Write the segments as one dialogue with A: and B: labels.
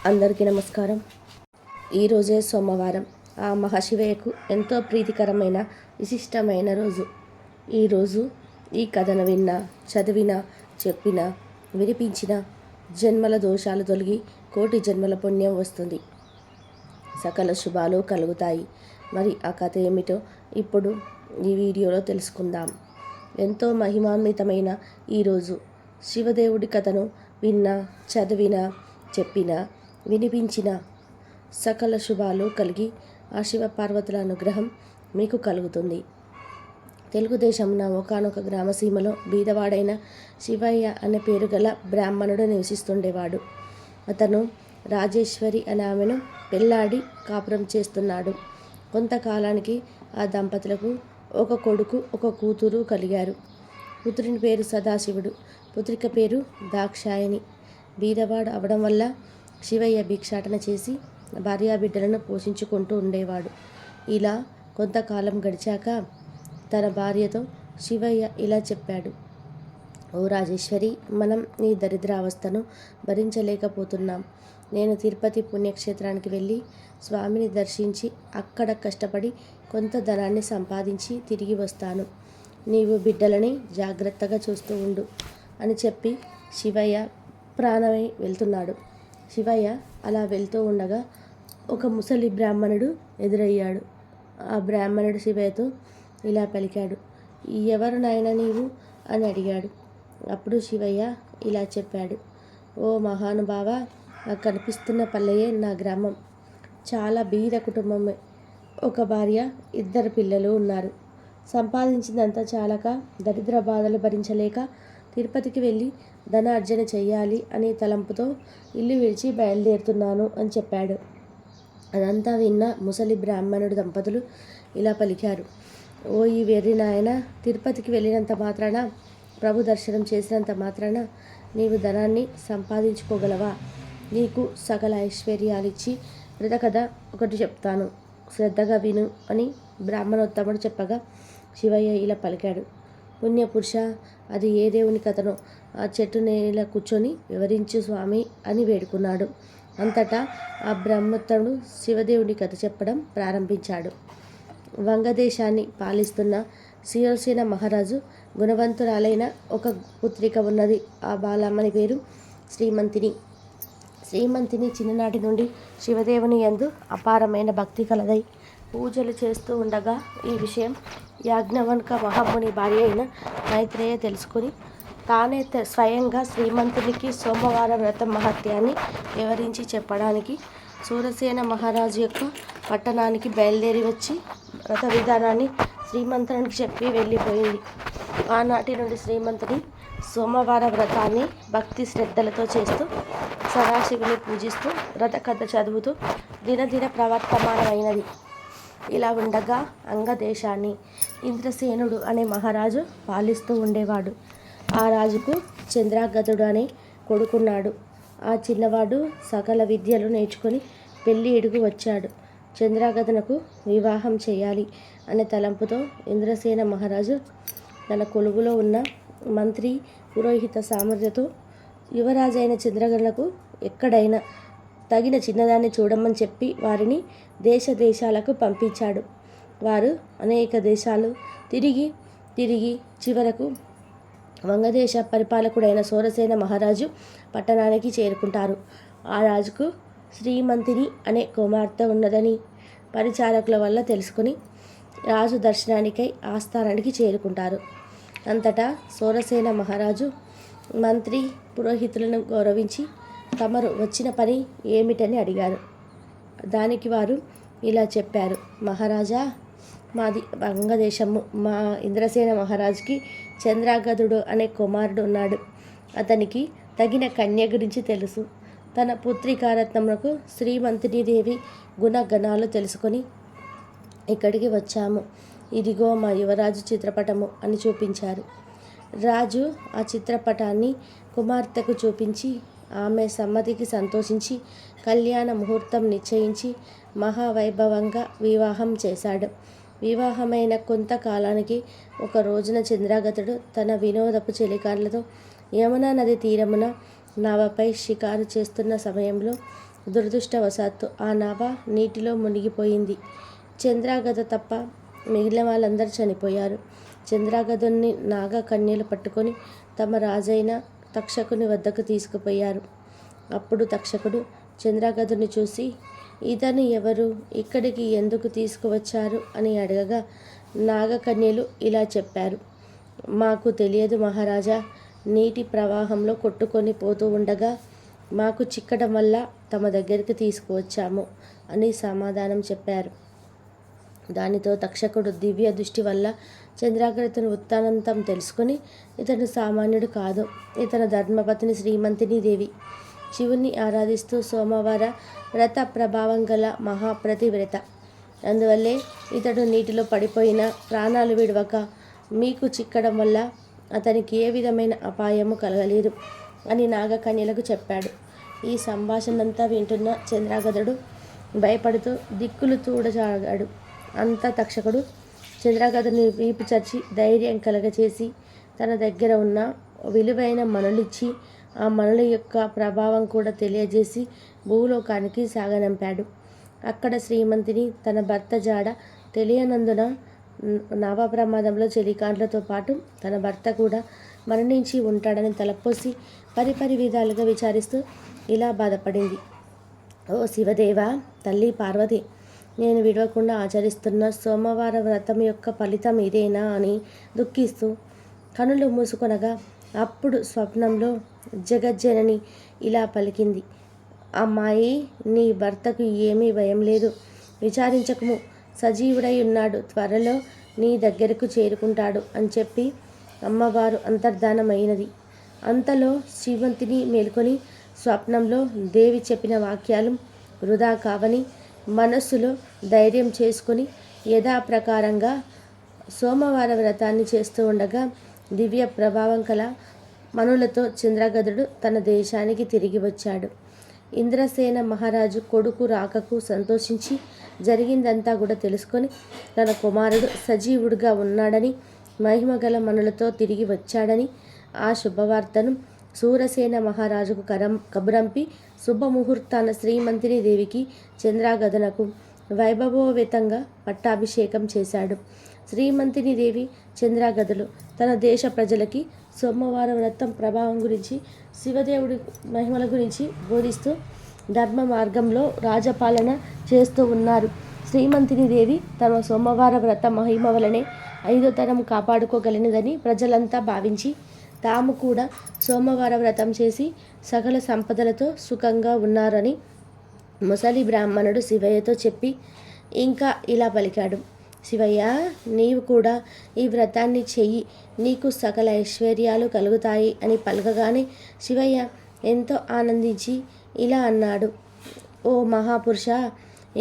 A: అందరికీ నమస్కారం. ఈరోజే సోమవారం. ఆ మహాశివయ్యకు ఎంతో ప్రీతికరమైన విశిష్టమైన రోజు. ఈరోజు ఈ కథను విన్నా, చదివినా, చెప్పినా, వినిపించిన జన్మల దోషాలు తొలగి కోటి జన్మల పుణ్యం వస్తుంది. సకల శుభాలు కలుగుతాయి. మరి ఆ కథ ఏమిటో ఇప్పుడు ఈ వీడియోలో తెలుసుకుందాం. ఎంతో మహిమాన్వితమైన ఈరోజు శివదేవుడి కథను విన్నా, చదివినా, చెప్పినా, వినిపించిన సకల శుభాలు కలిగి ఆ శివ పార్వతుల అనుగ్రహం మీకు కలుగుతుంది. తెలుగుదేశంన ఒకానొక గ్రామసీమలో బీదవాడైన శివయ్య అనే పేరు గల బ్రాహ్మణుడు నివసిస్తుండేవాడు. అతను రాజేశ్వరి అనే ఆమెను పెళ్లాడి కాపురం చేస్తున్నాడు. కొంతకాలానికి ఆ దంపతులకు ఒక కొడుకు, ఒక కూతురు కలిగారు. కూతురిని పేరు సదాశివుడు, పుత్రిక పేరు దాక్షాయణి. బీదవాడు అవడం వల్ల శివయ్య భిక్షాటన చేసి భార్యాబిడ్డలను పోషించుకుంటూ ఉండేవాడు. ఇలా కొంతకాలం గడిచాక తన భార్యతో శివయ్య ఇలా చెప్పాడు: ఓ రాజేశ్వరి, మనం నీ దరిద్రావస్థను భరించలేకపోతున్నాం. నేను తిరుపతి పుణ్యక్షేత్రానికి వెళ్ళి స్వామిని దర్శించి అక్కడ కష్టపడి కొంత ధనాన్ని సంపాదించి తిరిగి వస్తాను. నీవు బిడ్డలని జాగ్రత్తగా చూస్తూ ఉండు అని చెప్పి శివయ్య ప్రాణమై వెళ్తున్నాడు. శివయ్య అలా వెళ్తూ ఉండగా ఒక ముసలి బ్రాహ్మణుడు ఎదురయ్యాడు. ఆ బ్రాహ్మణుడు శివయ్యతో ఇలా పలికాడు: ఎవరు నాయన నీవు అని అడిగాడు. అప్పుడు శివయ్య ఇలా చెప్పాడు: ఓ మహానుభావ, నాకు కనిపిస్తున్న పల్లెయే నా గ్రామం. చాలా బీద కుటుంబమే. ఒక భార్య, 2 పిల్లలు ఉన్నారు. సంపాదించిందంతా చాలక దరిద్ర బాధలు భరించలేక తిరుపతికి వెళ్ళి ధనార్జన చెయ్యాలి అనే తలంపుతో ఇల్లు విడిచి బయలుదేరుతున్నాను అని చెప్పాడు. అదంతా విన్న ముసలి బ్రాహ్మణుడు దంపతులు ఇలా పలికారు: ఓ ఈ వెర్రి నాయన, తిరుపతికి వెళ్ళినంత మాత్రాన, ప్రభు దర్శనం చేసినంత మాత్రాన నీవు ధనాన్ని సంపాదించుకోగలవా? నీకు సకల ఐశ్వర్యాలిచ్చి కథ ఒకటి చెప్తాను, శ్రద్ధగా విను అని బ్రాహ్మణోత్తముడు చెప్పగా శివయ్య ఇలా పలికాడు: పుణ్యపురుష, అది ఏ దేవుని కథనో ఆ చెట్టు నేల కూర్చొని వివరించు స్వామి అని వేడుకున్నాడు. అంతటా ఆ బ్రహ్మోత్తముడు శివదేవుని కథ చెప్పడం ప్రారంభించాడు. వంగదేశాన్ని పాలిస్తున్న శివసేన మహారాజు గుణవంతురాలైన ఒక పుత్రిక ఉన్నది. ఆ బాలమ్మని పేరు శ్రీమంతిని. శ్రీమంతిని చిన్ననాటి నుండి శివదేవుని యందు అపారమైన భక్తి కలదై పూజలు చేస్తూ ఉండగా ఈ విషయం యాజ్ఞవల్క మహాముని భార్య అయిన మైత్రేయ తెలుసుకుని తానే స్వయంగా శ్రీమంతునికి సోమవార వ్రతం మహత్యాన్ని వివరించి చెప్పడానికి సూరసేన మహారాజు యొక్క పట్టణానికి బయలుదేరి వచ్చి వ్రత విధానాన్ని శ్రీమంతునికి చెప్పి వెళ్ళిపోయింది. ఆనాటి నుండి శ్రీమంతుని సోమవార వ్రతాన్ని భక్తి శ్రద్ధలతో చేస్తూ సదాశివుని పూజిస్తూ వ్రత కథ చదువుతూ దినదిన ప్రవర్తమానమైనది. ఇలా ఉండగా అంగదేశాన్ని ఇంద్రసేనుడు అనే మహారాజు పాలిస్తూ ఉండేవాడు. ఆ రాజుకు చంద్రాగతుడు అనే కొడుకున్నాడు. ఆ చిన్నవాడు సకల విద్యలు నేర్చుకొని పెళ్లి ఎడుగు వచ్చాడు. చంద్రాగతునకు వివాహం చేయాలి అనే తలంపుతో ఇంద్రసేన మహారాజు తన కొలువులో ఉన్న మంత్రి, పురోహిత సామర్థ్యతో యువరాజైన చంద్రగతునకు ఎక్కడైనా తగిన చిన్నదాన్ని చూడమని చెప్పి వారిని దేశాలకు పంపించాడు. వారు అనేక దేశాలు తిరిగి చివరకు వంగదేశ పరిపాలకుడైన సూరసేన మహారాజు పట్టణానికి చేరుకుంటారు. ఆ రాజుకు శ్రీమంతిని అనే కుమార్తె ఉన్నదని పరిచారకుల వల్ల తెలుసుకుని రాజు దర్శనానికై ఆస్థానానికి చేరుకుంటారు. అంతటా సూరసేన మహారాజు మంత్రి, పురోహితులను గౌరవించి తమరు వచ్చిన పని ఏమిటని అడిగారు. దానికి వారు ఇలా చెప్పారు: మహారాజా, మాది వంగదేశము. మా ఇంద్రసేన మహారాజుకి చంద్రాగతుడు అనే కుమారుడు ఉన్నాడు. అతనికి తగిన కన్య గురించి తెలుసు. తన పుత్రికారత్నమునకు శ్రీమంతిని దేవి గుణగణాలు తెలుసుకొని ఇక్కడికి వచ్చాము. ఇదిగో మా యువరాజు చిత్రపటము అని చూపించారు. రాజు ఆ చిత్రపటాన్ని కుమార్తెకు చూపించి ఆమె సమ్మతికి సంతోషించి కళ్యాణ ముహూర్తం నిశ్చయించి మహావైభవంగా వివాహం చేశాడు. వివాహమైన కొంతకాలానికి ఒక రోజున చంద్రాగతుడు తన వినోదపు చెలికారులతో యమునా నది తీరమున నావపై షికారు చేస్తున్న సమయంలో దురదృష్టవశాత్తు ఆ నావ నీటిలో మునిగిపోయింది. చంద్రాగద తప్ప మిగిలిన వాళ్ళందరూ చనిపోయారు. చంద్రాగదుని నాగకన్యలు పట్టుకొని తమ రాజైన తక్షకుని వద్దకు తీసుకుపోయారు. అప్పుడు తక్షకుడు చంద్రాగదుని చూసి, ఇతను ఎవరు, ఇక్కడికి ఎందుకు తీసుకువచ్చారు అని అడగగా నాగకన్యలు ఇలా చెప్పారు. మాకు తెలియదు మహారాజా, నీటి ప్రవాహంలో కొట్టుకొని పోతూ ఉండగా మాకు చిక్కడం వల్ల తమ దగ్గరికి తీసుకువచ్చాము అని సమాధానం చెప్పారు. దానితో తక్షకుడు దివ్య దృష్టి వల్ల చంద్రాగతుని వృత్తాంతం తెలుసుకుని, ఇతను సామాన్యుడు కాదు, ఇతను ధర్మపత్ని శ్రీమంతిని దేవి, శివుని ఆరాధిస్తూ సోమవార వ్రత ప్రభావం గల మహాప్రతివ్రత. అందువల్లే ఇతడు నీటిలో పడిపోయిన ప్రాణాలు విడవక మీకు చిక్కడం వల్ల అతనికి ఏ విధమైన అపాయము కలగలేదు అని నాగకన్యలకు చెప్పాడు. ఈ సంభాషణంతా వింటున్న చంద్రాగదుడు భయపడుతూ దిక్కులు చూడసాగాడు. అంతా తక్షకుడు చంద్రాగదుని వీపు చర్చి ధైర్యం కలగచేసి తన దగ్గర ఉన్న విలువైన మణులిచ్చి ఆ మణుల యొక్క ప్రభావం కూడా తెలియజేసి భూలోకానికి సాగనంపాడు. అక్కడ శ్రీమంతిని తన భర్త జాడ తెలియనందున నావ ప్రమాదంలో చెలికాండ్లతో పాటు తన భర్త కూడా మరణించి ఉంటాడని తలపోసి పరిపరి విధాలుగా విచారిస్తూ ఇలా బాధపడింది. ఓ శివదేవ, తల్లి పార్వతి, నేను విడవకుండా ఆచరిస్తున్న సోమవార వ్రతం యొక్క ఫలితం ఇదేనా అని దుఃఖిస్తూ కనులు మూసుకొనగా అప్పుడు స్వప్నంలో జగజ్జనని ఇలా పలికింది. అమ్మాయి, నీ భర్తకు ఏమీ భయం లేదు, విచారించకము, సజీవుడై ఉన్నాడు, త్వరలో నీ దగ్గరకు చేరుకుంటాడు అని చెప్పి అమ్మవారు అంతర్ధానమైనది. అంతలో శ్రీమంతిని మేల్కొని స్వప్నంలో దేవి చెప్పిన వాక్యాలు వృధా కావని మనస్సులో ధైర్యం చేసుకొని యథాప్రకారంగా సోమవార వ్రతాన్ని చేస్తూ ఉండగా దివ్య ప్రభావం కల మనులతో చంద్రగదుడు తన దేశానికి తిరిగి వచ్చాడు. ఇంద్రసేన మహారాజు కొడుకు రాకకు సంతోషించి జరిగిందంతా కూడా తెలుసుకొని తన కుమారుడు సజీవుడిగా ఉన్నాడని, మహిమగల మనులతో తిరిగి వచ్చాడని ఆ శుభవార్తను సూరసేన మహారాజుకు కబురంపి శుభముహూర్తాన శ్రీమంతిని దేవికి చంద్రాగదనకు వైభవోపేతంగా పట్టాభిషేకం చేశాడు. శ్రీమంతిని దేవి చంద్రాగదులు తన దేశ ప్రజలకి సోమవార వ్రతం ప్రభావం గురించి, శివదేవుడి మహిమల గురించి బోధిస్తూ ధర్మ మార్గంలో రాజపాలన చేస్తూ ఉన్నారు. శ్రీమంతిని దేవి తమ సోమవార వ్రత మహిమ వలనే 5వ తరం కాపాడుకోగలిగినదని ప్రజలంతా భావించి తాము కూడా సోమవార వ్రతం చేసి సకల సంపదలతో సుఖంగా ఉన్నారని ముసలి బ్రాహ్మణుడు శివయ్యతో చెప్పి ఇంకా ఇలా పలికాడు. శివయ్య, నీవు కూడా ఈ వ్రతాన్ని చెయ్యి, నీకు సకల ఐశ్వర్యాలు కలుగుతాయి అని పలకగానే శివయ్య ఎంతో ఆనందించి ఇలా అన్నాడు. ఓ మహాపురుష,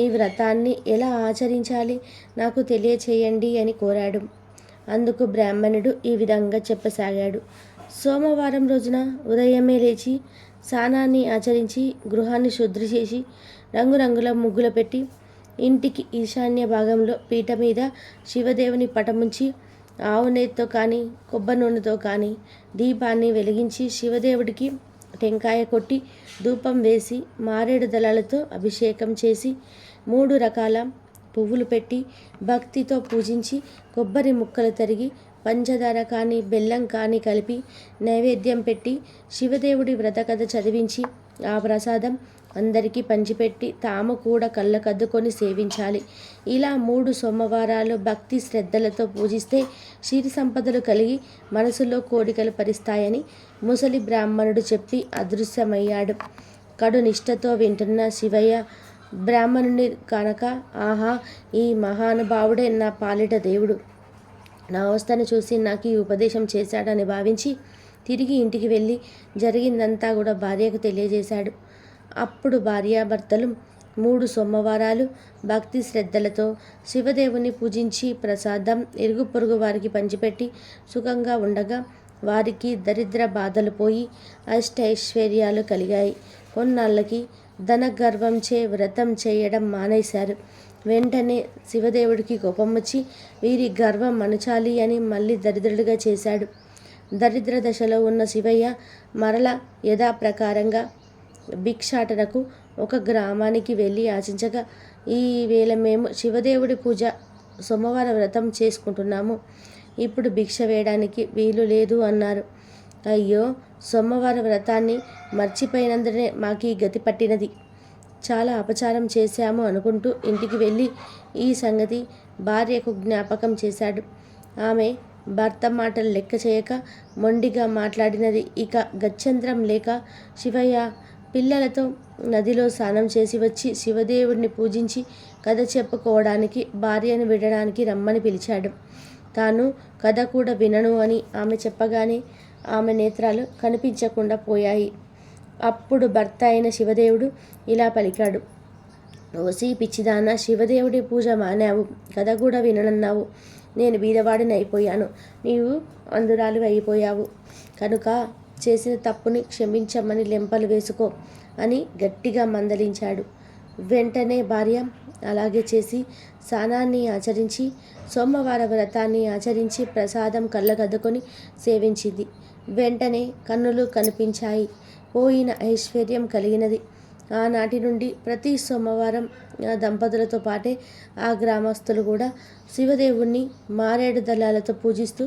A: ఈ వ్రతాన్ని ఎలా ఆచరించాలి నాకు తెలియచేయండి అని కోరాడు. అందుకు బ్రాహ్మణుడు ఈ విధంగా చెప్పసాగాడు. సోమవారం రోజున ఉదయమే లేచి స్నానాన్ని ఆచరించి గృహాన్ని శుద్ధి చేసి రంగురంగుల ముగ్గులు పెట్టి ఇంటికి ఈశాన్య భాగంలో పీట మీద శివదేవుని పటముంచి ఆవు నెయ్యితో కానీ కొబ్బరి నూనెతో కానీ దీపాన్ని వెలిగించి శివదేవుడికి టెంకాయ కొట్టి ధూపం వేసి మారేడు దళాలతో అభిషేకం చేసి 3 రకాల పువ్వులు పెట్టి భక్తితో పూజించి కొబ్బరి ముక్కలు తరిగి పంచదార కానీ బెల్లం కానీ కలిపి నైవేద్యం పెట్టి శివదేవుడి వ్రతకథ చదివించి ఆ ప్రసాదం అందరికీ పంచిపెట్టి తాము కూడా కళ్ళకద్దుకొని సేవించాలి. ఇలా 3 సోమవారాలు భక్తి శ్రద్ధలతో పూజిస్తే సిరి సంపదలు కలిగి మనసులో కోరికలు పరిస్తాయని ముసలి బ్రాహ్మణుడు చెప్పి అదృశ్యమయ్యాడు. కడు నిష్ఠతో వింటున్న శివయ్య బ్రాహ్మణుని కనుక, ఆహా, ఈ మహానుభావుడే నా పాలిట దేవుడు, నా అవస్థను చూసి నాకు ఈ ఉపదేశం చేశాడని భావించి తిరిగి ఇంటికి వెళ్ళి జరిగిందంతా కూడా భార్యకు తెలియజేశాడు. అప్పుడు భార్యాభర్తలు 3 సోమవారాలు భక్తి శ్రద్ధలతో శివదేవుని పూజించి ప్రసాదం ఇరుగు పొరుగు వారికి పంచిపెట్టి సుఖంగా ఉండగా వారికి దరిద్ర బాధలు పోయి అష్టైశ్వర్యాలు కలిగాయి. కొన్నాళ్ళకి ధనగర్వంచే వ్రతం చేయడం మానేశారు. వెంటనే శివదేవుడికి కోపం వచ్చి వీరి గర్వం అణచాలి అని మళ్ళీ దరిద్రుడిగా చేశాడు. దరిద్ర దశలో ఉన్న శివయ్య మరల యథాప్రకారంగా భిక్షాటనకు ఒక గ్రామానికి వెళ్ళి యాచించగా, ఈ వేళ మేము శివదేవుడి పూజ సోమవార వ్రతం చేసుకుంటున్నాము, ఇప్పుడు భిక్ష వేయడానికి వీలు లేదు అన్నారు. అయ్యో, సోమవార వ్రతాన్ని మర్చిపోయినందునే మాకు ఈ గతి పట్టినది. చాలా అపచారం చేశాము అనుకుంటూ ఇంటికి వెళ్ళి ఈ సంగతి భార్యకు జ్ఞాపకం చేశాడు. ఆమె భర్త మాటలు లెక్క చేయక మొండిగా మాట్లాడినది. ఇక గత్యంతరం లేక శివయ్య పిల్లలతో నదిలో స్నానం చేసి వచ్చి శివదేవుడిని పూజించి కథ చెప్పుకోవడానికి భార్యను విడడానికి రమ్మని పిలిచాడు. తాను కథ కూడా వినను అని ఆమె చెప్పగానే ఆమె నేత్రాలు కనిపించకుండా పోయాయి. అప్పుడు భర్త అయిన శివదేవుడు ఇలా పలికాడు. ఓసి పిచ్చిదాన, శివదేవుడి పూజ మానావు, కథ కూడా విననన్నావు. నేను బీదవాడిని అయిపోయాను, నీవు అందురాలు అయిపోయావు. కనుక చేసిన తప్పుని క్షమించమని లెంపలు వేసుకో అని గట్టిగా మందలించాడు. వెంటనే భార్య అలాగే చేసి స్నానాన్ని ఆచరించి సోమవార వ్రతాన్ని ఆచరించి ప్రసాదం కళ్ళగద్దుకొని సేవించింది. వెంటనే కన్నులు కనిపించాయి. పోయిన ఐశ్వర్యం కలిగినది. ఆనాటి నుండి ప్రతి సోమవారం ఆ దంపతులతో పాటే ఆ గ్రామస్తులు కూడా శివదేవుణ్ణి మారేడు దళాలతో పూజిస్తూ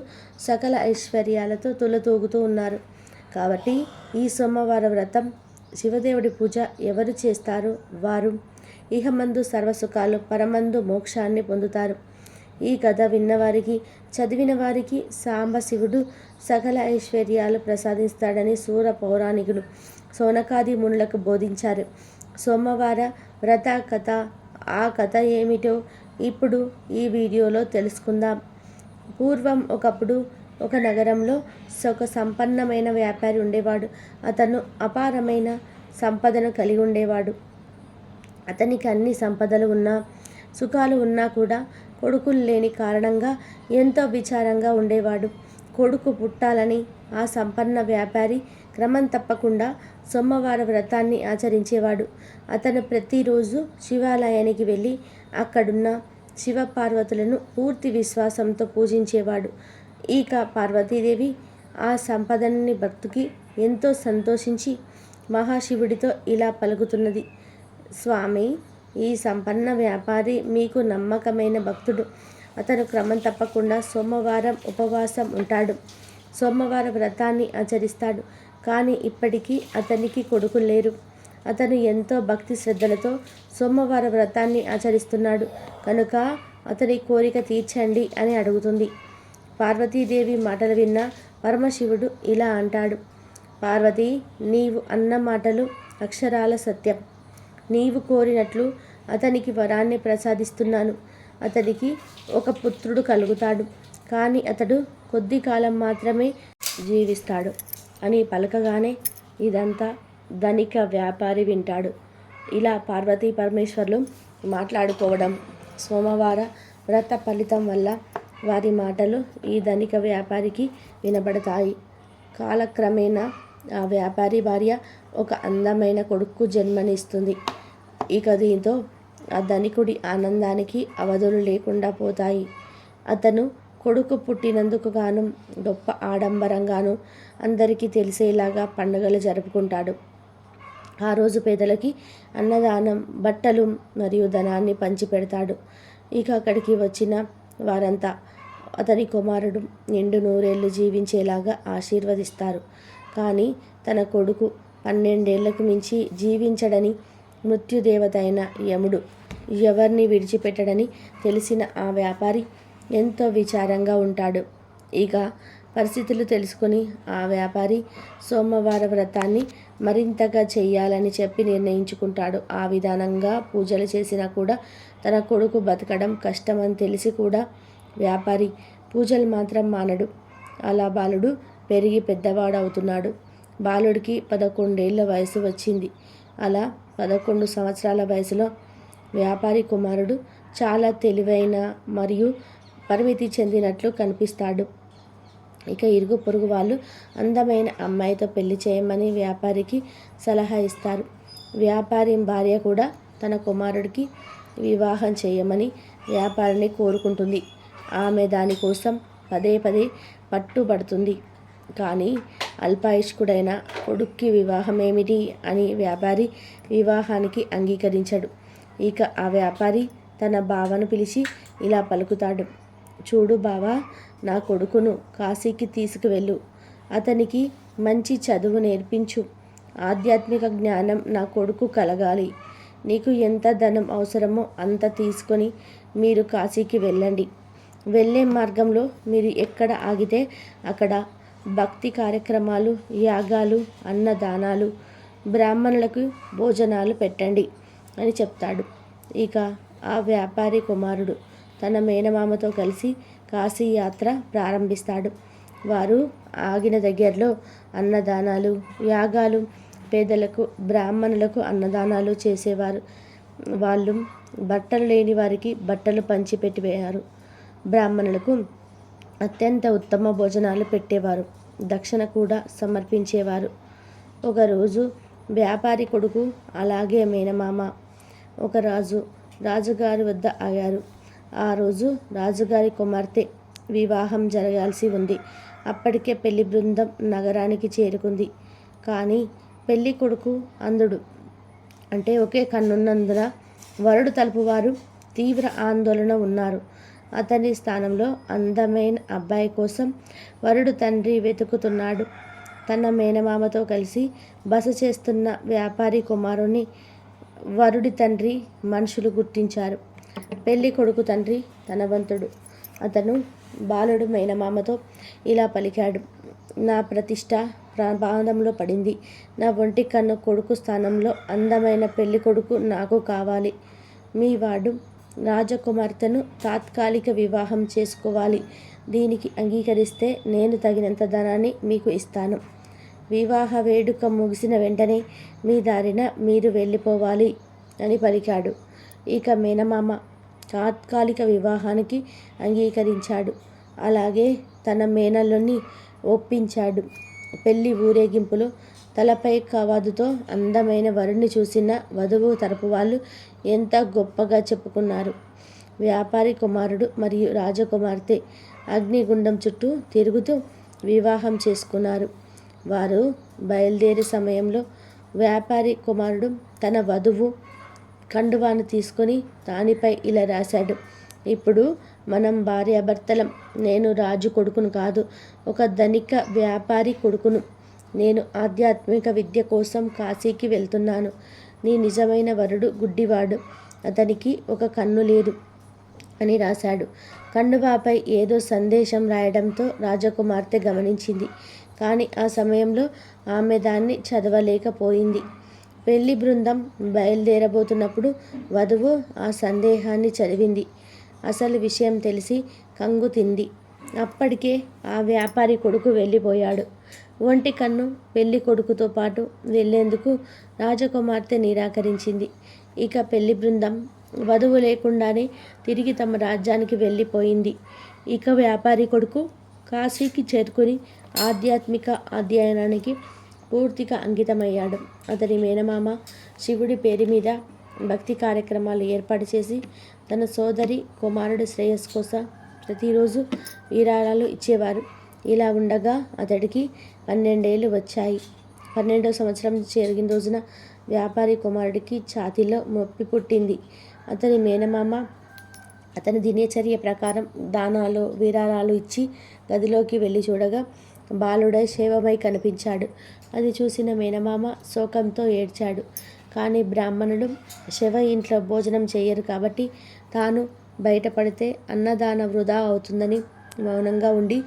A: సకల ఐశ్వర్యాలతో తులతూగుతూ ఉన్నారు. కాబట్టి ఈ సోమవార వ్రతం శివదేవుడి పూజ ఎవరు చేస్తారో వారు ఇహమందు సర్వసుఖాలు, పరమందు మోక్షాన్ని పొందుతారు. ఈ కథ విన్నవారికి, చదివిన వారికి సాంబశివుడు సకల ఐశ్వర్యాలు ప్రసాదిస్తాడని సూర పౌరాణికులు సౌనకాది మునులకు బోధించారు. సోమవార వ్రత కథ, ఆ కథ ఏమిటో ఇప్పుడు ఈ వీడియోలో తెలుసుకుందాం. పూర్వం ఒకప్పుడు ఒక నగరంలో ఒక సంపన్నమైన వ్యాపారి ఉండేవాడు. అతను అపారమైన సంపదను కలిగి ఉండేవాడు. అతనికి అన్ని సంపదలు ఉన్నా, సుఖాలు ఉన్నా కూడా కొడుకులు లేని కారణంగా ఎంతో విచారంగా ఉండేవాడు. కొడుకు పుట్టాలని ఆ సంపన్న వ్యాపారి క్రమం తప్పకుండా సోమవార వ్రతాన్ని ఆచరించేవాడు. అతను ప్రతిరోజు శివాలయానికి వెళ్ళి అక్కడున్న శివపార్వతులను పూర్తి విశ్వాసంతో పూజించేవాడు. ఇక పార్వతీదేవి ఆ సంపదని భక్తికి ఎంతో సంతోషించి మహాశివుడితో ఇలా పలుకుతున్నది. స్వామి, ఈ సంపన్న వ్యాపారి మీకు నమ్మకమైన భక్తుడు. అతను క్రమం తప్పకుండా సోమవారం ఉపవాసం ఉంటాడు, సోమవార వ్రతాన్ని ఆచరిస్తాడు. కానీ ఇప్పటికీ అతనికి కొడుకులు లేరు. అతను ఎంతో భక్తి శ్రద్ధలతో సోమవార వ్రతాన్ని ఆచరిస్తున్నాడు కనుక అతని కోరిక తీర్చండి అని అడుగుతుంది. పార్వతీదేవి మాటలు విన్న పరమశివుడు ఇలా అంటాడు. పార్వతి, నీవు అన్న మాటలు అక్షరాల సత్యం. నీవు కోరినట్లు అతనికి వరాన్ని ప్రసాదిస్తున్నాను. అతనికి ఒక పుత్రుడు కలుగుతాడు. కానీ అతడు కొద్ది కాలం మాత్రమే జీవిస్తాడు అని పలకగానే ఇదంతా ధనిక వ్యాపారి వింటాడు. ఇలా పార్వతీ పరమేశ్వర్లు మాట్లాడుకోవడం, సోమవార వ్రత ఫలితం వల్ల వారి మాటలు ఈ ధనిక వ్యాపారికి వినబడతాయి. కాలక్రమేణా ఆ వ్యాపారి భార్య ఒక అందమైన కొడుకు జన్మనిస్తుంది. ఇక దీంతో ఆ ధనికుడి ఆనందానికి అవధులు లేకుండా పోతాయి. అతను కొడుకు పుట్టినందుకు గాను గొప్ప ఆడంబరంగాను అందరికీ తెలిసేలాగా పండుగలు జరుపుకుంటాడు. ఆ రోజు పేదలకి అన్నదానం, బట్టలు మరియు ధనాన్ని పంచిపెడతాడు. ఇక అక్కడికి వచ్చిన వారంతా అతని కుమారుడు నిండు నూరేళ్లు జీవించేలాగా ఆశీర్వదిస్తారు. కానీ తన కొడుకు 12 ఏళ్లకు మించి జీవించడని మృత్యుదేవత అయిన యముడు ఎవరిని విడిచిపెట్టడని తెలిసిన ఆ వ్యాపారి ఎంతో విచారంగా ఉంటాడు. ఇక పరిస్థితులు తెలుసుకుని ఆ వ్యాపారి సోమవార వ్రతాన్ని మరింతగా చెయ్యాలని చెప్పి నిర్ణయించుకుంటాడు. ఆ విధానంగా పూజలు చేసినా కూడా తన కొడుకు బతకడం కష్టమని తెలిసి కూడా వ్యాపారి పూజలు మాత్రం మానడు. అలా బాలుడు పెరిగి పెద్దవాడు అవుతున్నాడు. బాలుడికి 11 ఏళ్ల వయసు వచ్చింది. అలా 11 సంవత్సరాల వయసులో వ్యాపారి కుమారుడు చాలా తెలివైన మరియు పరిమితి చెందినట్లు కనిపిస్తాడు. ఇక ఇరుగు పొరుగు వాళ్ళు అందమైన అమ్మాయితో పెళ్లి చేయమని వ్యాపారికి సలహా ఇస్తారు. వ్యాపారి భార్య కూడా తన కుమారుడికి వివాహం చేయమని వ్యాపారిని కోరుకుంటుంది. ఆమె దానికోసం పదే పదే పట్టుబడుతుంది. కానీ అల్పాయుష్కుడైన కొడుక్కి వివాహమేమిటి అని వ్యాపారి వివాహానికి అంగీకరించాడు. ఇక ఆ వ్యాపారి తన బావను పిలిచి ఇలా పలుకుతాడు. చూడు బావా, నా కొడుకును కాశీకి తీసుకువెళ్ళు. అతనికి మంచి చదువు నేర్పించు. ఆధ్యాత్మిక జ్ఞానం నా కొడుకు కలగాలి. నీకు ఎంత ధనం అవసరమో అంత తీసుకొని మీరు కాశీకి వెళ్ళండి. వెళ్ళే మార్గంలో మీరు ఎక్కడ ఆగితే అక్కడ భక్తి కార్యక్రమాలు, యాగాలు, అన్నదానాలు, బ్రాహ్మణులకు భోజనాలు పెట్టండి అని చెప్తాడు. ఇక ఆ వ్యాపారి కుమారుడు తన మేనమామతో కలిసి కాశీ యాత్ర ప్రారంభిస్తాడు. వారు ఆగిన దగ్గరలో అన్నదానాలు, యాగాలు, పేదలకు, బ్రాహ్మణులకు అన్నదానాలు చేసేవారు. వాళ్ళు బట్టలు లేని వారికి బట్టలు పంచిపెట్టివేయారు. బ్రాహ్మణులకు అత్యంత ఉత్తమ భోజనాలు పెట్టేవారు. దక్షిణ కూడా సమర్పించేవారు. ఒకరోజు వ్యాపారి కొడుకు అలాగే మేనమామ ఒక రాజుగారి వద్ద ఆగారు. ఆ రోజు రాజుగారి కుమార్తె వివాహం జరగాల్సి ఉంది. అప్పటికే పెళ్లి బృందం నగరానికి చేరుకుంది. కానీ పెళ్లి కొడుకు అంధుడు, అంటే ఒకే కన్నున్నందున వరుడు తలుపు వారు తీవ్ర ఆందోళన ఉన్నారు. అతని స్థానంలో అందమైన అబ్బాయి కోసం వరుడు తండ్రి వెతుకుతున్నాడు. తన మేనమామతో కలిసి బస చేస్తున్న వ్యాపారి కుమారుని వరుడి తండ్రి మనుషులు గుర్తించారు. పెళ్లి కొడుకు తండ్రి ధనవంతుడు. అతను బాలుడు మేనమామతో ఇలా పలికాడు. నా ప్రతిష్ట ప్రమాదంలో పడింది. నా ఒంటి కన్ను కొడుకు స్థానంలో అందమైన పెళ్లి కొడుకు నాకు కావాలి. మీ వాడు రాజకుమార్తెను తాత్కాలిక వివాహం చేసుకోవాలి. దీనికి అంగీకరిస్తే నేను తగినంత ధనాన్ని మీకు ఇస్తాను. వివాహ వేడుక ముగిసిన వెంటనే మీ దారిన మీరు వెళ్ళిపోవాలి అని పలికాడు. ఇక మేనమామ తాత్కాలిక వివాహానికి అంగీకరించాడు. అలాగే తన మేనల్లుని ఒప్పించాడు. పెళ్లి ఊరేగింపులో తలపై కవాదుతో అందమైన వరుణ్ణి చూసిన వధువు తరపు వాళ్ళు ఎంత గొప్పగా చెప్పుకున్నారు. వ్యాపారి కుమారుడు మరియు రాజకుమార్తె అగ్నిగుండం చుట్టూ తిరుగుతూ వివాహం చేసుకున్నారు. వారు బయలుదేరే సమయంలో వ్యాపారి కుమారుడు తన వధువు కండువాను తీసుకొని దానిపై ఇలా రాశాడు. ఇప్పుడు మనం భార్యాభర్తలం. నేను రాజు కొడుకును కాదు, ఒక ధనిక వ్యాపారి కొడుకును. నేను ఆధ్యాత్మిక విద్య కోసం కాశీకి వెళ్తున్నాను. నీ నిజమైన వరుడు గుడ్డివాడు. అతనికి ఒక కన్ను లేదు అని రాశాడు. కండువాపై ఏదో సందేశం రాయడంతో రాజకుమార్తె గమనించింది. కానీ ఆ సమయంలో ఆమె దాన్ని చదవలేకపోయింది. పెళ్లి బృందం బయలుదేరబోతున్నప్పుడు వధువు ఆ సందేహాన్ని చదివింది. అసలు విషయం తెలిసి కంగు తింది. అప్పటికే ఆ వ్యాపారి కొడుకు వెళ్ళిపోయాడు. ఒంటి కన్ను పెళ్లి కొడుకుతో పాటు వెళ్లేందుకు రాజకుమార్తె నిరాకరించింది. ఇక పెళ్లి బృందం వధువు లేకుండానే తిరిగి తమ రాజ్యానికి వెళ్ళిపోయింది. ఇక వ్యాపారి కొడుకు కాశీకి చేరుకుని ఆధ్యాత్మిక అధ్యయనానికి పూర్తిగా అంకితమయ్యాడు. అతని మేనమామ శివుడి పేరు మీద భక్తి కార్యక్రమాలు ఏర్పాటు చేసి తన సోదరి కుమారుడి శ్రేయస్సు కోసం ప్రతిరోజు విరాళాలు ఇచ్చేవారు. ఇలా ఉండగా అతడికి 12 ఏళ్ళు వచ్చాయి. 12వ సంవత్సరం జరిగిన రోజున వ్యాపారి కుమారుడికి ఛాతీలో నొప్పి పుట్టింది. అతని మేనమామ అతని దినచర్య ప్రకారం దానాలు, విరాళాలు ఇచ్చి గదిలోకి వెళ్ళి చూడగా బాలుడై శవమై కనిపించాడు. అది చూసిన మేనమామ శోకంతో ఏడ్చాడు. కానీ బ్రాహ్మణుడు శవ ఇంట్లో భోజనం చేయరు కాబట్టి తాను బయటపడితే అన్నదాన వృధా అవుతుందని మౌనంగా ఉండి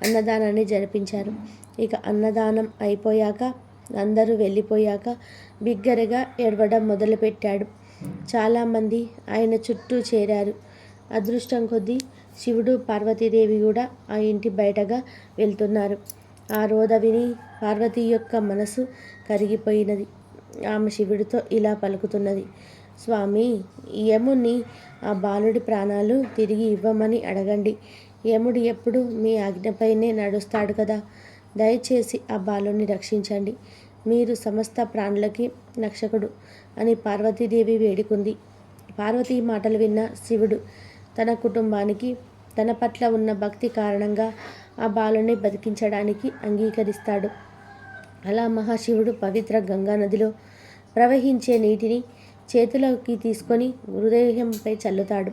A: అన్నదానాన్ని జరిపించారు. ఇక అన్నదానం అయిపోయాక అందరూ వెళ్ళిపోయాక బిగ్గరగా ఏడవడం మొదలుపెట్టాడు. చాలామంది ఆయన చుట్టూ చేరారు. అదృష్టం కొద్దీ శివుడు, పార్వతీదేవి కూడా ఆ ఇంటి బయటగా వెళ్తున్నారు. ఆ రోద విని పార్వతి యొక్క మనసు కరిగిపోయినది. ఆమె శివుడితో ఇలా పలుకుతున్నది. స్వామి, యముని ఆ బాలుడి ప్రాణాలు తిరిగి ఇవ్వమని అడగండి. యముడు ఎప్పుడు మీ ఆజ్ఞపైనే నడుస్తాడు కదా. దయచేసి ఆ బాలుని రక్షించండి. మీరు సమస్త ప్రాణులకి రక్షకుడు అని పార్వతీదేవి వేడుకుంది. పార్వతీ మాటలు విన్న శివుడు తన కుటుంబానికి తన పట్ల ఉన్న భక్తి కారణంగా ఆ బాలుని బతికించడానికి అంగీకరిస్తాడు. అలా మహాశివుడు పవిత్ర గంగా నదిలో ప్రవహించే నీటిని చేతిలోకి తీసుకొని హృదయంపై చల్లుతాడు.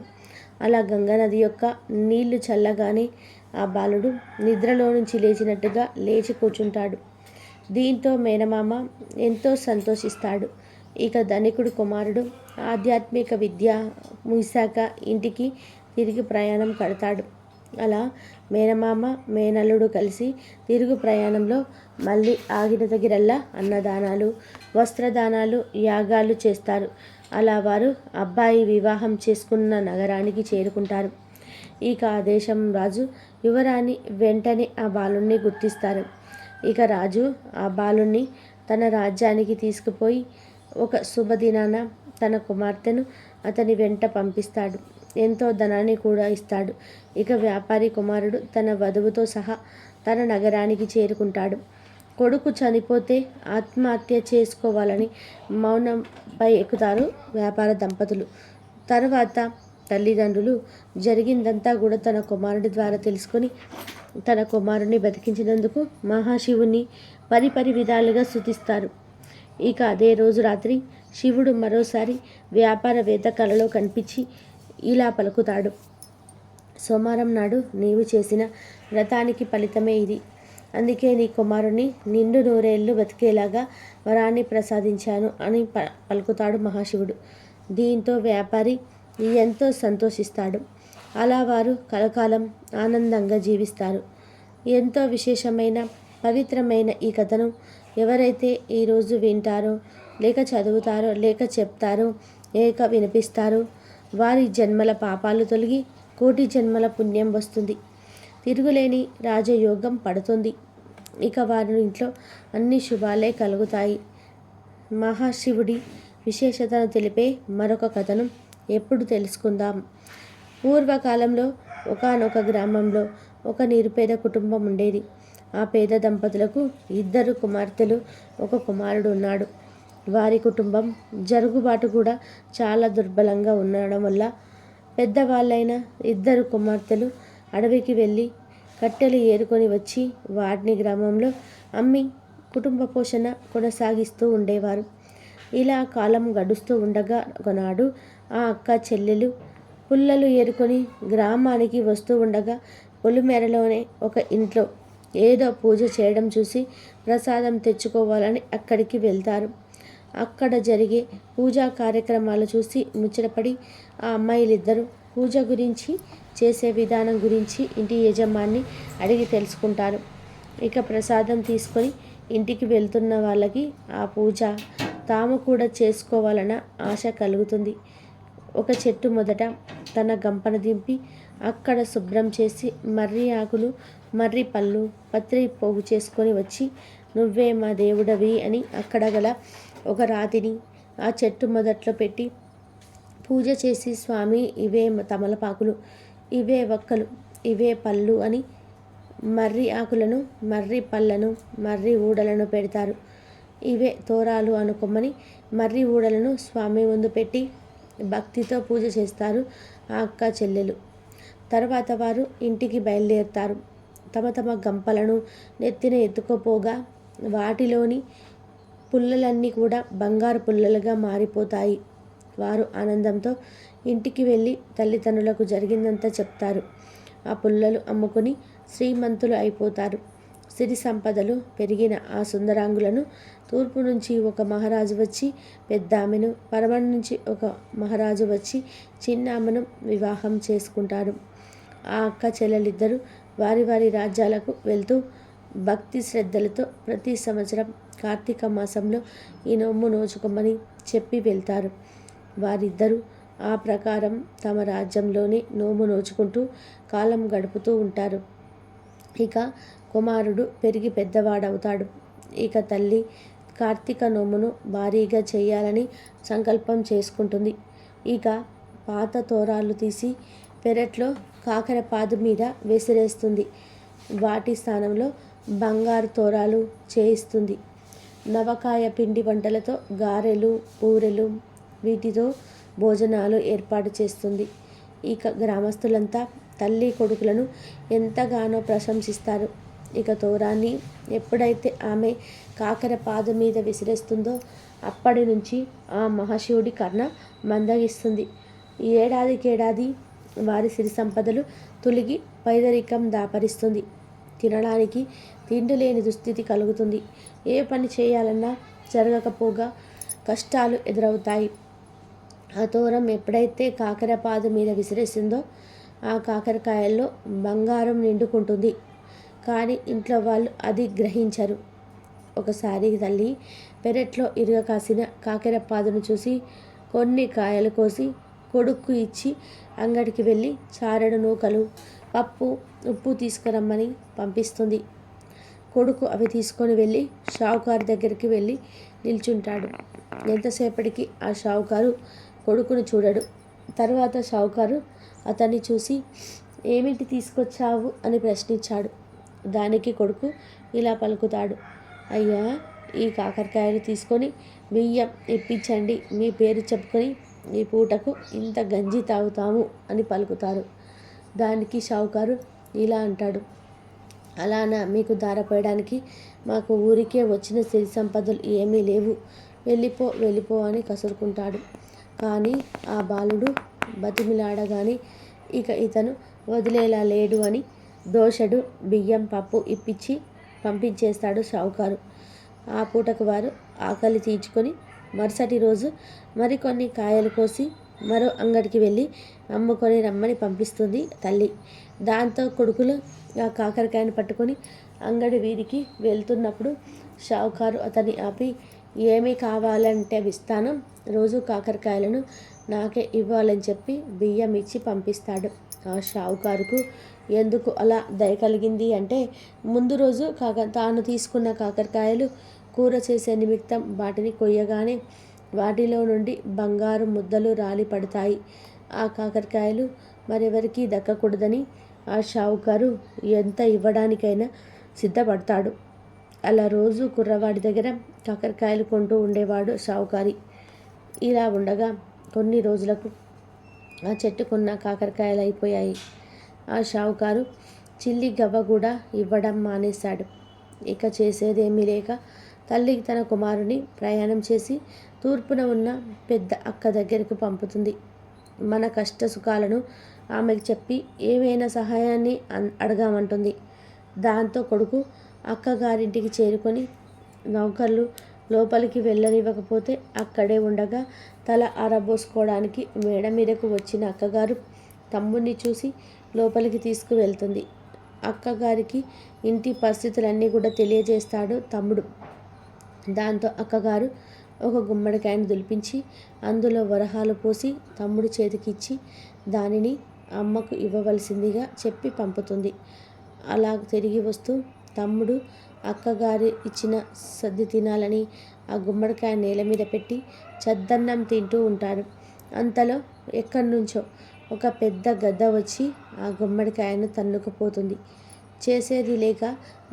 A: అలా గంగా నది యొక్క నీళ్లు చల్లగానే ఆ బాలుడు నిద్రలో నుంచి లేచినట్టుగా లేచి కూర్చుంటాడు. దీంతో మేనమామ ఎంతో సంతోషిస్తాడు. ఇక ధనికుడు కుమారుడు ఆధ్యాత్మిక విద్య ముగిశాక ఇంటికి తిరిగి ప్రయాణం కడతాడు. అలా మేనమామ మేనల్లుడు కలిసి తిరుగు ప్రయాణంలో మళ్ళీ ఆగిన దగ్గరల్లా అన్నదానాలు, వస్త్రదానాలు, యాగాలు చేస్తారు. అలా వారు అబ్బాయి వివాహం చేసుకున్న నగరానికి చేరుకుంటారు. ఇక ఆ దేశం రాజు యువరాణి వెంటనే ఆ బాలుణ్ణి గుర్తిస్తారు. ఇక రాజు ఆ బాలుణ్ణి తన రాజ్యానికి తీసుకుపోయి ఒక శుభదినాన తన కుమార్తెను అతని వెంట పంపిస్తాడు. ఎంతో ధనాన్ని కూడా ఇస్తాడు. ఇక వ్యాపారి కుమారుడు తన వధువుతో సహా తన నగరానికి చేరుకుంటాడు. కొడుకు చనిపోతే ఆత్మహత్య చేసుకోవాలని మౌనంపై ఎక్కుతారు వ్యాపార దంపతులు. తర్వాత తల్లిదండ్రులు జరిగిందంతా కూడా తన కుమారుడి ద్వారా తెలుసుకొని తన కుమారుడిని బతికించినందుకు మహాశివుని పరిపరి విధాలుగా స్తుతిస్తారు. ఇక అదే రోజు రాత్రి శివుడు మరోసారి వ్యాపారవేత్త కలలో కనిపించి ఇలా పలుకుతాడు. సోమవారం నాడు నీవు చేసిన వ్రతానికి ఫలితమే ఇది. అందుకే నీ కుమారుని నిండు నూరేళ్లు బతికేలాగా వరాన్ని ప్రసాదించాను అని పలుకుతాడు మహాశివుడు. దీంతో వ్యాపారి ఎంతో సంతోషిస్తాడు. అలా వారు కలకాలం ఆనందంగా జీవిస్తారు. ఎంతో విశేషమైన పవిత్రమైన ఈ కథను ఎవరైతే ఈరోజు వింటారో, లేక చదువుతారో, లేక చెప్తారో, లేక వినిపిస్తారో వారి జన్మల పాపాలు తొలగి కోటి జన్మల పుణ్యం వస్తుంది. తిరుగులేని రాజయోగం పడుతుంది. ఇక వారి ఇంట్లో అన్ని శుభాలే కలుగుతాయి. మహాశివుడి విశేషతను తెలిపే మరొక కథను ఎప్పుడు తెలుసుకుందాం. పూర్వకాలంలో ఒకానొక గ్రామంలో ఒక నిరుపేద కుటుంబం ఉండేది. ఆ పేద దంపతులకు 2 కుమార్తెలు, 1 కుమారుడు ఉన్నాడు. వారి కుటుంబం జరుగుబాటు కూడా చాలా దుర్బలంగా ఉండడం వల్ల పెద్దవాళ్ళైన 2 కుమార్తెలు అడవికి వెళ్ళి కట్టెలు ఏరుకొని వచ్చి వాటిని గ్రామంలో అమ్మి కుటుంబ పోషణ కొనసాగిస్తూ ఉండేవారు. ఇలా కాలం గడుస్తూ ఉండగా ఒకనాడు ఆ అక్క చెల్లెలు పుల్లలు ఏరుకొని గ్రామానికి వస్తూ ఉండగా పొలిమేరలోనే ఒక ఇంట్లో ఏదో పూజ చేయడం చూసి ప్రసాదం తెచ్చుకోవాలని అక్కడికి వెళ్తారు. అక్కడ జరిగే పూజా కార్యక్రమాలు చూసి ముచ్చటపడి ఆ అమ్మాయిలిద్దరూ పూజ గురించి, చేసే విధానం గురించి ఇంటి యజమాని అడిగి తెలుసుకుంటారు. ఇక ప్రసాదం తీసుకొని ఇంటికి వెళ్తున్న వాళ్ళకి ఆ పూజ తాము కూడా చేసుకోవాలన్న ఆశ కలుగుతుంది. ఒక చెట్టు మొదట తన గంపన దింపి అక్కడ శుభ్రం చేసి మర్రి ఆకులు, మర్రి పళ్ళు, పత్రి పోగు చేసుకొని వచ్చి నువ్వే మా దేవుడవి అని అక్కడ గల ఒక రాతిని ఆ చెట్టు మొదట్లో పెట్టి పూజ చేసి స్వామి ఇవే తమలపాకులు, ఇవే వక్కలు, ఇవే పళ్ళు అని మర్రి ఆకులను, మర్రి పళ్ళను, మర్రి ఊడలను పెడతారు. ఇవే తోరాలు అనుకోమని మర్రి ఊడలను స్వామి ముందు పెట్టి భక్తితో పూజ చేస్తారు ఆ అక్క చెల్లెలు. తర్వాత వారు ఇంటికి బయలుదేరుతారు. తమ తమ గంపలను నెత్తిన ఎత్తుకుపోగా వాటిలోని పుల్లలన్నీ కూడా బంగారు పుల్లలుగా మారిపోతాయి. వారు ఆనందంతో ఇంటికి వెళ్ళి తల్లిదండ్రులకు జరిగిందంతా చెప్తారు. ఆ పుల్లలు అమ్ముకొని శ్రీమంతులు అయిపోతారు. సిరి సంపదలు పెరిగిన ఆ సుందరాంగులను తూర్పు నుంచి ఒక మహారాజు వచ్చి పెద్దామెను, పరమణ నుంచి ఒక మహారాజు వచ్చి చిన్నామెను వివాహం చేసుకుంటారు. ఆ అక్క చెల్లెలిద్దరూ వారి వారి రాజ్యాలకు వెళ్తూ భక్తి శ్రద్ధలతో ప్రతి సంవత్సరం కార్తీక మాసంలో ఈ నోము నోచుకోమని చెప్పి వెళ్తారు. వారిద్దరూ ఆ ప్రకారం తమ రాజ్యంలోనే నోము నోచుకుంటూ కాలం గడుపుతూ ఉంటారు. ఇక కుమారుడు పెరిగి పెద్దవాడవుతాడు. ఇక తల్లి కార్తీక నోమును భారీగా చేయాలని సంకల్పం చేసుకుంటుంది. ఇక పాత తోరాలు తీసి పెరట్లో కాకరపాదు మీద విసిరేస్తుంది. వాటి స్థానంలో బంగారు తోరాలు చేయిస్తుంది. నవకాయ పిండి వంటలతో గారెలు, బూరెలు వీటితో భోజనాలు ఏర్పాటు చేస్తుంది. ఇక గ్రామస్తులంతా తల్లి కొడుకులను ఎంతగానో ప్రశంసిస్తారు. ఇక తోరాన్ని ఎప్పుడైతే ఆమె కాకర పాదు మీద విసిరేస్తుందో అప్పటి నుంచి ఆ మహాశివుడి కర్ణ మందగిస్తుంది. ఏడాదికేడాది వారి సిరి సంపదలు తులిగి పేదరికం దాపరిస్తుంది. తినడానికి తిండి లేని దుస్థితి కలుగుతుంది. ఏ పని చేయాలన్నా జరగకపోగా కష్టాలు ఎదురవుతాయి. ఆ తోరం ఎప్పుడైతే కాకర పాదు మీద విసిరేసిందో ఆ కాకరకాయల్లో బంగారం నిండుకుంటుంది. కానీ ఇంట్లో వాళ్ళు అది గ్రహించరు. ఒకసారి తల్లి పెరట్లో ఇరుగ కాసిన కాకర పాదును చూసి కొన్ని కాయలు కోసి కొడుక్కు ఇచ్చి అంగడికి వెళ్ళి చారెడు నూకలు, పప్పు, ఉప్పు తీసుకురమ్మని పంపిస్తుంది. కొడుకు అవి తీసుకొని వెళ్ళి షావుకారు దగ్గరికి వెళ్ళి నిల్చుంటాడు. ఎంతసేపటికి ఆ షావుకారు కొడుకును చూడడు. తర్వాత షావుకారు అతన్ని చూసి ఏమిటి తీసుకొచ్చావు అని ప్రశ్నించాడు. దానికి కొడుకు ఇలా పలుకుతాడు, అయ్యా, ఈ కాకరకాయలు తీసుకొని బియ్యం ఇప్పించండి, మీ పేరు చెప్పుకొని ఈ పూటకు ఇంత గంజి తాగుతాము అని పలుకుతారు. దానికి షావుకారు ఇలా అంటాడు, అలానా, మీకు దారపోయడానికి మాకు ఊరికే వచ్చిన సిరి సంపదలు ఏమీ లేవు, వెళ్ళిపో వెళ్ళిపో అని కసురుకుంటాడు. కానీ ఆ బాలుడు బతిమిలాడగానే ఇక ఇతను వదిలేలా లేడు అని దోషడు బియ్యం పప్పు ఇప్పించి పంపించేస్తాడు షావుకారు. ఆ పూటకు వారు ఆకలి తీర్చుకొని మరుసటి రోజు మరికొన్ని కాయలు కోసి మరో అంగడికి వెళ్ళి అమ్ముకొని రమ్మని పంపిస్తుంది తల్లి. దాంతో కొడుకులు ఆ కాకరకాయను పట్టుకొని అంగడి వీధికి వెళ్తున్నప్పుడు షావుకారు అతన్ని ఆపి, ఏమి కావాలంటే అవి ఇస్తాను, రోజు కాకరకాయలను నాకే ఇవ్వాలని చెప్పి బియ్యం ఇచ్చి పంపిస్తాడు. ఆ షావుకారుకు ఎందుకు అలా దయ కలిగింది అంటే ముందు రోజు తాను తీసుకున్న కాకరకాయలు కూర చేసే నిమిత్తం వాటిని కొయ్యగానే వాటిలో నుండి బంగారు ముద్దలు రాలి పడతాయి. ఆ కాకరకాయలు మరెవరికీ దక్కకూడదని ఆ షావుకారు ఎంత ఇవ్వడానికైనా సిద్ధపడతాడు. అలా రోజు కుర్రవాడి దగ్గర కాకరకాయలు కొంటూ ఉండేవాడు షావుకారి. ఇలా ఉండగా కొన్ని రోజులకు ఆ చెట్టుకున్న కాకరకాయలు అయిపోయాయి. ఆ షావుకారు చిల్లి గవ్వ కూడా ఇవ్వడం మానేశాడు. ఇక చేసేదేమీ లేక తల్లి తన కుమారుని ప్రయాణం చేసి తూర్పున ఉన్న పెద్ద అక్క దగ్గరకు పంపుతుంది. మన కష్ట సుఖాలను ఆమెకు చెప్పి ఏమైనా సహాయాన్ని అడగామంటుంది. దాంతో కొడుకు అక్కగారింటికి చేరుకొని నౌకర్లు లోపలికి వెళ్ళనివ్వకపోతే అక్కడే ఉండగా తల ఆరబోసుకోవడానికి మేడ మీదకు వచ్చిన అక్కగారు తమ్ముడిని చూసి లోపలికి తీసుకువెళ్తుంది. అక్కగారికి ఇంటి పరిస్థితులన్నీ కూడా తెలియజేస్తాడు తమ్ముడు. దాంతో అక్కగారు ఒక గుమ్మడికాయను దులిపించి అందులో వరహాలు పోసి తమ్ముడు చేతికిచ్చి దానిని అమ్మకు ఇవ్వవలసిందిగా చెప్పి పంపుతుంది. అలా తిరిగి వస్తూ తమ్ముడు అక్కగారు ఇచ్చిన సద్ది తినాలని ఆ గుమ్మడికాయ నేల మీద పెట్టి చద్దన్నం తింటూ ఉంటాడు. అంతలో ఎక్కడి నుంచో ఒక పెద్ద గద్ద వచ్చి ఆ గుమ్మడికాయను తన్నుకుపోతుంది. చేసేది లేక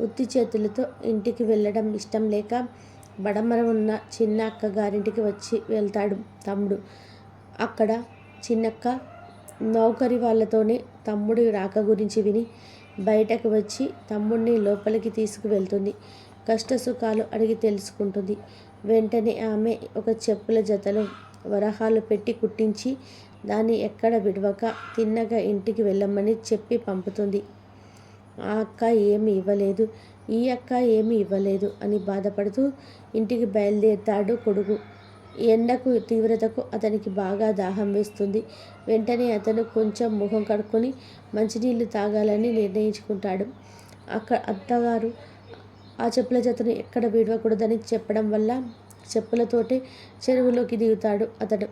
A: ఉత్తి చేతులతో ఇంటికి వెళ్ళడం ఇష్టం లేక బడమర ఉన్న చిన్న అక్కగారింటికి వెళ్తాడు తమ్ముడు. అక్కడ చిన్నక్క నౌకరి వాళ్ళతోనే తమ్ముడి రాక గురించి విని బయటకు వచ్చి తమ్ముడిని లోపలికి తీసుకువెళ్తుంది. కష్ట సుఖాలు అడిగి తెలుసుకుంటుంది. వెంటనే ఆమె ఒక చెప్పుల జతలో వరహాలు పెట్టి కుట్టించి దాన్ని ఎక్కడ విడవక తిన్నగా ఇంటికి వెళ్ళమని చెప్పి పంపుతుంది. ఆ అక్క ఏమీ ఇవ్వలేదు, ఈ అక్క ఏమీ ఇవ్వలేదు అని బాధపడుతూ ఇంటికి బయలుదేరుతాడు కొడుకు. ఎండకు తీవ్రతకు అతనికి బాగా దాహం వేస్తుంది. వెంటనే అతను కొంచెం ముఖం కడుక్కొని మంచినీళ్ళు తాగాలని నిర్ణయించుకుంటాడు. అత్తగారు ఆ చెప్పుల జతను ఎక్కడ విడవకూడదని చెప్పడం వల్ల చెప్పులతోటే చెరువులోకి దిగుతాడు అతడు.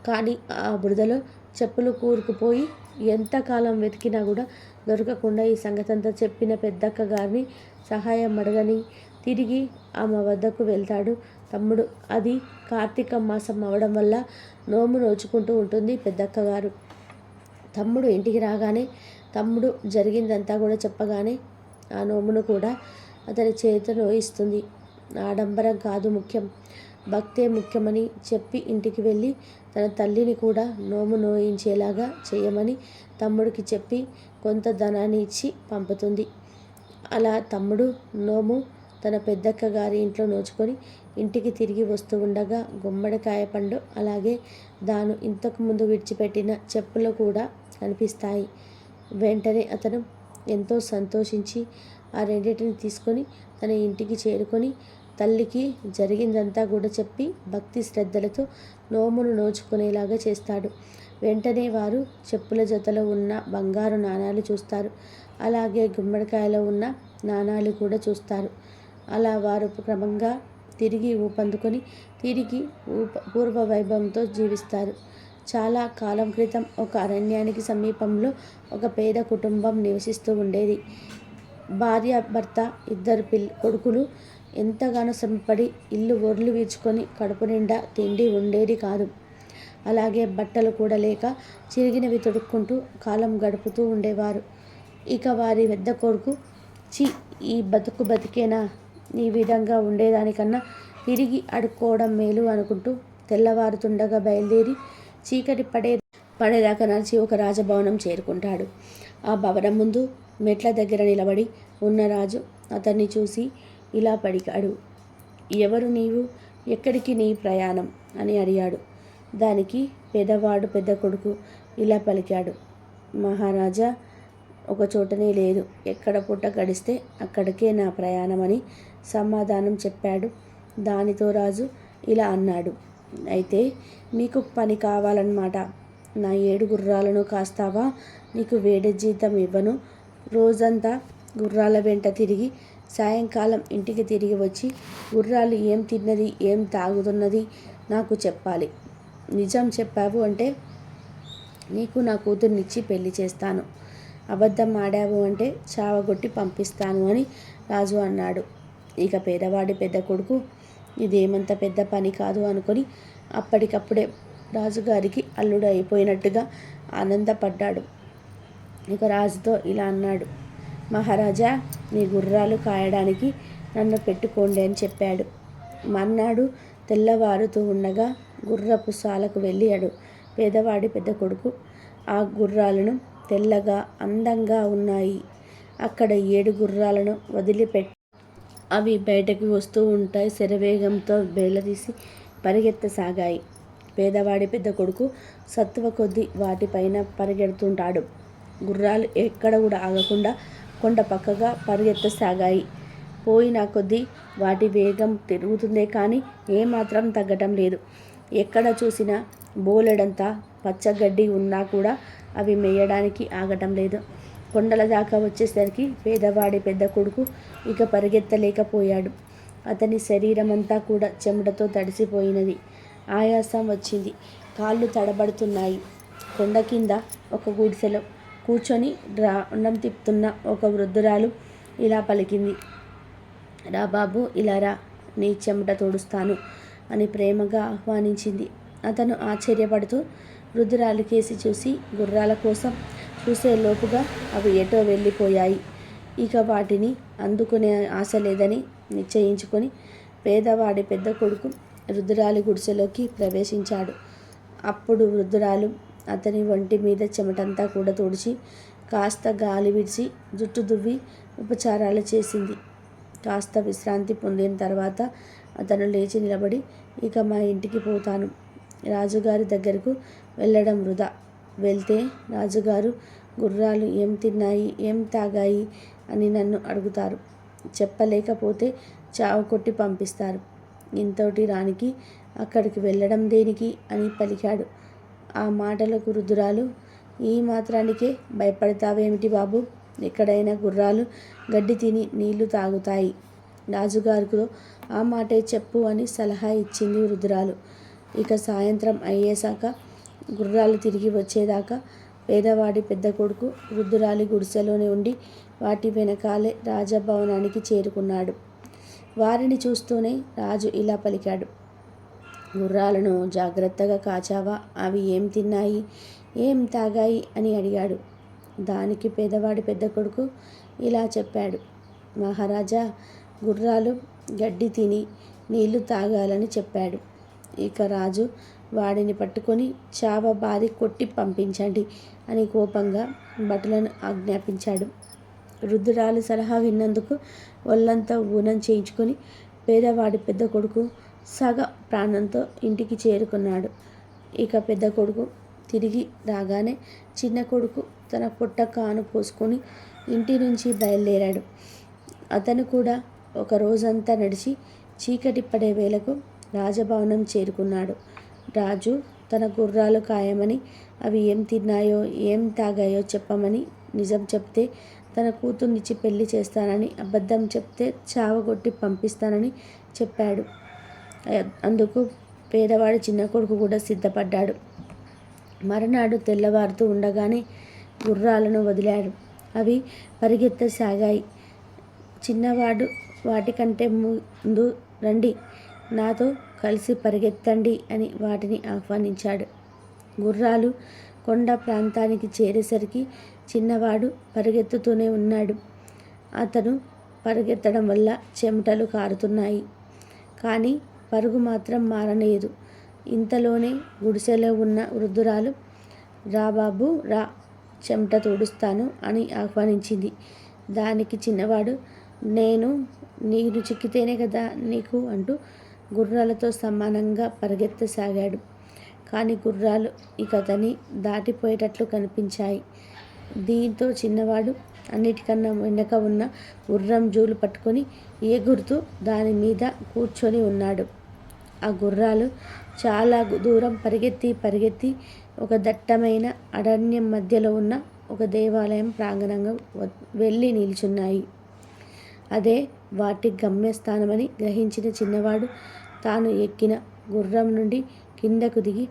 A: కానీ ఆ బురదలో చెప్పులు కూరుకుపోయి ఎంతకాలం వెతికినా కూడా దొరకకుండా ఈ సంగతంతా చెప్పిన పెద్దక్క గారిని సహాయం అడగని తిరిగి ఆమె వద్దకు వెళ్తాడు తమ్ముడు. అది కార్తీక మాసం అవడం వల్ల నోము నోచుకుంటూ ఉంటుంది పెద్దక్క గారు. తమ్ముడు ఇంటికి రాగానే తమ్ముడు జరిగిందంతా కూడా చెప్పగానే ఆ నోమును కూడా అతని చేతితో నోయిస్తుంది. ఆడంబరం కాదు ముఖ్యం, భక్తే ముఖ్యమని చెప్పి ఇంటికి వెళ్ళి తన తల్లిని కూడా నోము నోయించేలాగా చేయమని తమ్ముడికి చెప్పి కొంత ధనాన్ని ఇచ్చి పంపుతుంది. అలా తమ్ముడు నోము తన పెద్దక్క గారి ఇంట్లో నోచుకొని ఇంటికి తిరిగి వస్తూ ఉండగా గుమ్మడికాయ పండు అలాగే దాను ఇంతకుముందు విడిచిపెట్టిన చెప్పులు కూడా కనిపిస్తాయి. వెంటనే అతను ఎంతో సంతోషించి ఆ రెండింటిని తీసుకొని తన ఇంటికి చేరుకొని తల్లికి జరిగిందంతా కూడా చెప్పి భక్తి శ్రద్ధలతో నోమును నోచుకునేలాగా చేస్తాడు. వెంటనే వారు చెప్పుల జతలో ఉన్న బంగారు నాణాలు చూస్తారు. అలాగే గుమ్మడికాయలో ఉన్న నాణాలు కూడా చూస్తారు. అలా వారు క్రమంగా తిరిగి ఊపందుకొని తిరిగి పూర్వ వైభవంతో జీవిస్తారు. చాలా కాలం క్రితం ఒక అరణ్యానికి సమీపంలో ఒక పేద కుటుంబం నివసిస్తూ ఉండేది. భార్య భర్త ఇద్దరు కొడుకులు ఎంతగానో శ్రమపడి ఇల్లు ఒర్లు వీర్చుకొని కడుపు నిండా తిండి ఉండేది కాదు. అలాగే బట్టలు కూడా లేక చిరిగినవి తొడుక్కుంటూ కాలం గడుపుతూ ఉండేవారు. ఇక వారి పెద్ద కొడుకు ఈ బతుకు బతికేనా, ఈ విధంగా ఉండేదానికన్నా తిరిగి అడుక్కోవడం మేలు అనుకుంటూ తెల్లవారుతుండగా బయలుదేరి చీకటి పడేదాకా నడిచి ఒక రాజభవనం చేరుకుంటాడు. ఆ భవనం ముందు మెట్ల దగ్గర నిలబడి ఉన్న రాజు అతన్ని చూసి ఇలా పలికాడు. ఎవరు నీవు, ఎక్కడికి నీ ప్రయాణం అని అడిగాడు. దానికి పెద్ద కొడుకు ఇలా పలికాడు. మహారాజా, ఒక చోటనే లేదు, ఎక్కడ పుట్ట గడిస్తే అక్కడికే నా ప్రయాణం అని సమాధానం చెప్పాడు. దానితో రాజు ఇలా అన్నాడు, అయితే మీకు పని కావాలన్నమాట. నా 7 గుర్రాలను కాస్తావా? నీకు వేడి జీతం ఇవ్వను. రోజంతా గుర్రాల వెంట తిరిగి సాయంకాలం ఇంటికి తిరిగి వచ్చి గుర్రాలు ఏం తిన్నది ఏం తాగుతున్నది నాకు చెప్పాలి. నిజం చెప్పావు అంటే నీకు నా కూతుర్నిచ్చి పెళ్లి చేస్తాను. అబద్ధం ఆడావు అంటే చావగొట్టి పంపిస్తాను అని రాజు అన్నాడు. ఇక పేదవాడి పెద్ద కొడుకు ఇదేమంత పెద్ద పని కాదు అనుకొని అప్పటికప్పుడే రాజుగారికి అల్లుడు అయిపోయినట్టుగా ఆనందపడ్డాడు. ఇక రాజుతో ఇలా అన్నాడు, మహారాజా, మీ గుర్రాలు కాయడానికి నన్ను పెట్టుకోండి అని చెప్పాడు. మర్నాడు తెల్లవారుతూ ఉండగా గుర్రపు సాలకు వెళ్ళాడు పేదవాడి పెద్ద కొడుకు. ఆ గుర్రాలను తెల్లగా అందంగా ఉన్నాయి. అక్కడ 7 గుర్రాలను వదిలిపెట్టి అవి బయటకు వస్తూ ఉంటాయి. శరవేగంతో బేలదీసి పరిగెత్తసాగాయి. పేదవాడి పెద్ద కొడుకు సత్తువ కొద్దీ వాటిపైన పరిగెడుతుంటాడు. గుర్రాలు ఎక్కడ కూడా ఆగకుండా కొండ పక్కగా పరిగెత్తసాగాయి. పోయిన కొద్దీ వాటి వేగం తిరుగుతుందే కానీ ఏమాత్రం తగ్గటం లేదు. ఎక్కడ చూసినా బోలెడంతా పచ్చగడ్డి ఉన్నా కూడా అవి మేయడానికి ఆగటం లేదు. కొండల దాకా వచ్చేసరికి పేదవాడి పెద్ద కొడుకు ఇక పరిగెత్తలేకపోయాడు. అతని శరీరమంతా కూడా చెమటతో తడిసిపోయినది. ఆయాసం వచ్చింది. కాళ్ళు తడబడుతున్నాయి. కొండ కింద ఒక గుడిసెలో కూర్చొని అన్నం తిప్పుతున్న ఒక వృద్ధురాలు ఇలా పలికింది. రా బాబు, ఇలా రా, నీ చెమట తోడుస్తాను అని ప్రేమగా ఆహ్వానించింది. అతను ఆశ్చర్యపడుతూ వృద్ధురాలి కేసి చూసి గుర్రాల కోసం చూసే లోపుగా అవి ఎటో వెళ్ళిపోయాయి. ఇక వాటిని అందుకునే ఆశ లేదని నిశ్చయించుకొని పేదవాడి పెద్ద కొడుకు వృద్ధురాలి గుడిసెలోకి ప్రవేశించాడు. అప్పుడు వృద్ధురాలు అతని ఒంటి మీద చెమటంతా కూడా తుడిచి కాస్త గాలి విడిచి జుట్టు దువ్వి ఉపచారాలు చేసింది. కాస్త విశ్రాంతి పొందిన తర్వాత అతను లేచి నిలబడి, ఇక మా ఇంటికి పోతాను. రాజుగారి దగ్గరకు వెళ్ళడం వృధా. వెళ్తే రాజుగారు గుర్రాలు ఏం తిన్నాయి ఏం తాగాయి అని నన్ను అడుగుతారు. చెప్పలేకపోతే చావు కొట్టి పంపిస్తారు. ఇంతటి రానికి అక్కడికి వెళ్ళడం దేనికి అని పలికాడు. ఆ మాటలకు వృద్ధురాలు, ఈ మాత్రానికే భయపడతావేమిటి బాబు? ఎక్కడైనా గుర్రాలు గడ్డి తిని నీళ్లు తాగుతాయి. రాజుగారితో ఆ మాటే చెప్పు అని సలహా ఇచ్చింది వృద్ధురాలు. ఇక సాయంత్రం అయ్యేశాక గుర్రాలు తిరిగి వచ్చేదాకా పేదవాడి పెద్ద కొడుకు వృద్ధురాలి గుడిసెలోనే ఉండి వాటి వెనకాలే రాజభవనానికి చేరుకున్నాడు. వారిని చూస్తూనే రాజు ఇలా పలికాడు. గుర్రాలను జాగ్రత్తగా కాచావా? అవి ఏం తిన్నాయి ఏం తాగాయి అని అడిగాడు. దానికి పేదవాడి పెద్ద కొడుకు ఇలా చెప్పాడు. మహారాజా, గుర్రాలు గడ్డి తిని నీళ్లు తాగాలని చెప్పాడు. ఇక రాజు వాడిని పట్టుకొని చావబాది కొట్టి పంపించండి అని కోపంగా భటులను ఆజ్ఞాపించాడు. వృద్ధురాలి సలహా విన్నందుకు ఒళ్ళంతా ఊనం చేయించుకొని పేదవాడి పెద్ద కొడుకు సగ ప్రాణంతో ఇంటికి చేరుకున్నాడు. ఇక పెద్ద కొడుకు తిరిగి రాగానే చిన్న కొడుకు తన పొట్ట కాను పోసుకొని ఇంటి నుంచి బయలుదేరాడు. అతను కూడా ఒక రోజంతా నడిచి చీకటి పడే వేళకు రాజభవనం చేరుకున్నాడు. రాజు తన గుర్రాలు ఖాయమని, అవి ఏం తిన్నాయో ఏం తాగాయో చెప్పమని, నిజం చెప్తే తన కూతుర్నిచ్చి పెళ్లి చేస్తానని, అబద్ధం చెప్తే చావగొట్టి పంపిస్తానని చెప్పాడు. అందుకు పేదవాడి చిన్న కొడుకు కూడా సిద్ధపడ్డాడు. మరునాడు తెల్లవారుతూ ఉండగానే గుర్రాలను వదిలాడు. అవి పరిగెత్తసాగాయి. చిన్నవాడు వాటికంటే ముందు రండి, నాతో కలిసి పరిగెత్తండి అని వాటిని ఆహ్వానించాడు. గుర్రాలు కొండ ప్రాంతానికి చేరేసరికి చిన్నవాడు పరిగెత్తుతూనే ఉన్నాడు. అతను పరిగెత్తడం వల్ల చెమటలు కారుతున్నాయి. కానీ పరుగు మాత్రం మారలేదు. ఇంతలోనే గుడిసెలో ఉన్న వృద్ధురాలు, రా బాబు రా, చెమట తుడుస్తాను అని ఆహ్వానించింది. దానికి చిన్నవాడు, నీరు చిక్కితేనే కదా నీకు అంటూ గుర్రాలతో సమానంగా పరిగెత్తసాగాడు. కానీ గుర్రాలు ఇక అతన్ని దాటిపోయేటట్లు కనిపించాయి. దీంతో చిన్నవాడు అన్నిటికన్నా వెనక ఉన్న గుర్రం జూలు పట్టుకొని ఎగురుతూ దాని మీద కూర్చొని ఉన్నాడు. ఆ గుర్రాలు చాలా దూరం పరిగెత్తి ఒక దట్టమైన అరణ్యం మధ్యలో ఉన్న ఒక దేవాలయం ప్రాంగణంగా వెళ్ళి నిల్చున్నాయి. అదే వాటి గమ్యస్థానమని గ్రహించిన చిన్నవాడు తాను ఎక్కిన గుర్రం నుండి కిందకు దిగి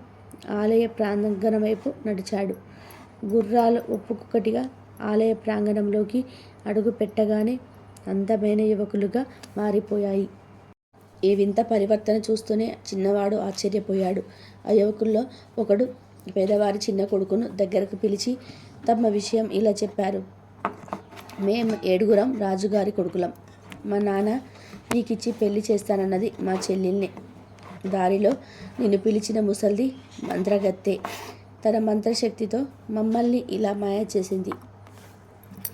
A: ఆలయ ప్రాంగణం వైపు నడిచాడు. గుర్రాలు ఒక్కొక్కటిగా ఆలయ ప్రాంగణంలోకి అడుగు పెట్టగానే అందమైన యువకులుగా మారిపోయాయి. ఈ వింత పరివర్తన చూస్తూనే చిన్నవాడు ఆశ్చర్యపోయాడు. ఆ యువకుల్లో ఒకడు పేదవారి చిన్న కొడుకును దగ్గరకు పిలిచి తమ విషయం ఇలా చెప్పారు. మేము 7 రాజుగారి కొడుకులం. మా నాన్న నీకిచ్చి పెళ్లి చేస్తానన్నది మా చెల్లెల్ని. దారిలో నిన్ను పిలిచిన ముసల్ది మంత్రగత్తె. తన మంత్రశక్తితో మమ్మల్ని ఇలా మాయ చేసింది.